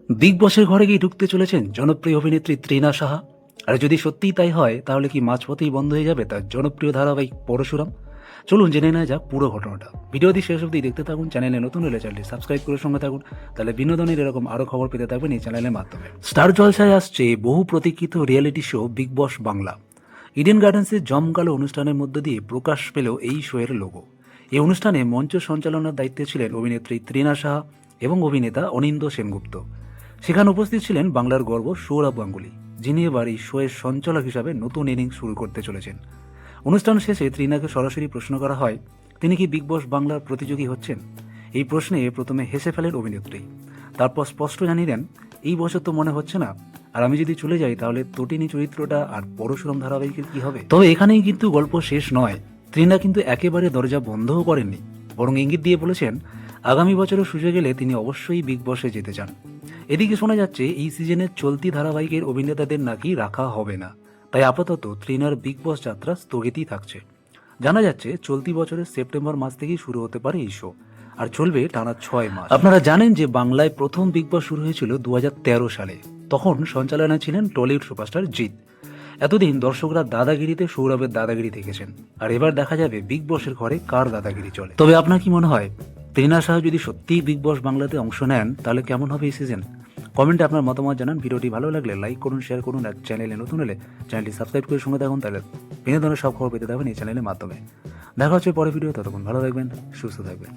Big বসের ঘরে গিয়ে ঢুকতে চলেছেন জনপ্রিয় অভিনেত্রী তৃণা সাহা। আর যদি সত্যিই তাই হয় তাহলে কি মাঝপথেই বন্ধ হয়ে যাবে তার জনপ্রিয় ধারাবাহিক পরশুরাম? চলুন জেনে নেওয়া যাক পুরো ঘটনাটা। ভিডিওটি শেষ অবধি দেখতে থাকুন। চ্যানেলে নতুন হলে চ্যানেলটি সাবস্ক্রাইব করে সঙ্গে থাকুন, তাহলে বিনোদনের এরকম আরও খবর পেতে থাকবেন এই চ্যানেলের মাধ্যমে। স্টার জলসায় আসছে বহু প্রতীক্ষিত রিয়েলিটি শো বিগ বস বাংলা। ইডেন গার্ডেন্সের জমকালো অনুষ্ঠানের মধ্য দিয়ে প্রকাশ পেল এই শোয়ের লোগো। এই অনুষ্ঠানে মঞ্চ সঞ্চালনার দায়িত্বে ছিলেন অভিনেত্রী তৃণা সাহা এবং অভিনেতা অনিন্দ সেনগুপ্ত। সেখানে উপস্থিত ছিলেন বাংলার গর্ব সৌরভ গাঙ্গুলি, যিনি এবার এই শোয়ের সঞ্চালক হিসাবে নতুন ইনিংস শুরু করতে চলেছেন। অনুষ্ঠান শেষে তৃণাকে সরাসরি প্রশ্ন করা হয়, তিনি কি বিগ বস বাংলার প্রতিযোগী হচ্ছেন? এই প্রশ্নে প্রথমে হেসে ফেলেন অভিনেত্রী, তারপর স্পষ্ট জানিয়ে দেন, এই বছর তো মনে হচ্ছে না, আর আমি যদি চলে যাই তাহলে তটিনী চরিত্রটা আর পরশুরাম ধারাবাহিকের কি হবে? তবে এখানেই কিন্তু গল্প শেষ নয়। তৃণা কিন্তু একেবারে দরজা বন্ধও করেননি, বরং ইঙ্গিত দিয়ে বলেছেন আগামী বছরের সুযোগ এলে তিনি অবশ্যই বিগ বসে যেতে চান। এদিকে শোনা যাচ্ছে এই সিজনের চলতি ধারাবাহিকের অভিনেতাদের নাকি রাখা হবে না, তাই আপাতত তৃণার বিগ বস যাত্রা স্থগিতই থাকছে। জানা যাচ্ছে চলতি বছরের সেপ্টেম্বর মাস থেকেই শুরু হতে পারে এই শো, আর চলবে টানা 6 মাস। আপনারা জানেন যে বাংলায় প্রথম বিগ বস শুরু হয়েছিল 2013 সালে। তখন সঞ্চালনায় ছিলেন টলিউড সুপারস্টার জিৎ। এতদিন দর্শকরা দাদাগিরিতে সৌরভের দাদাগিরি দেখেছেন, আর এবার দেখা যাবে বিগ বসের ঘরে কার দাদাগিরি চলে। তবে আপনার কি মনে হয়, তৃণা সাহা যদি সত্যিই বিগ বস বাংলাতে অংশ নেন তাহলে কেমন হবে এই সিজন? কমেন্টে আপনার মতামত জানান। ভিডিওটি ভালো লাগলে লাইক করুন, শেয়ার করুন, আর চ্যানেলে নতুন হলে চ্যানেলটি সাবস্ক্রাইব করে সঙ্গে থাকুন, তাহলে বিনোদনের সব খবর পেতে থাকবেন এই চ্যানেলের মাধ্যমে। দেখা হচ্ছে পরের ভিডিও, ততক্ষণ ভালো থাকবেন, সুস্থ থাকবেন।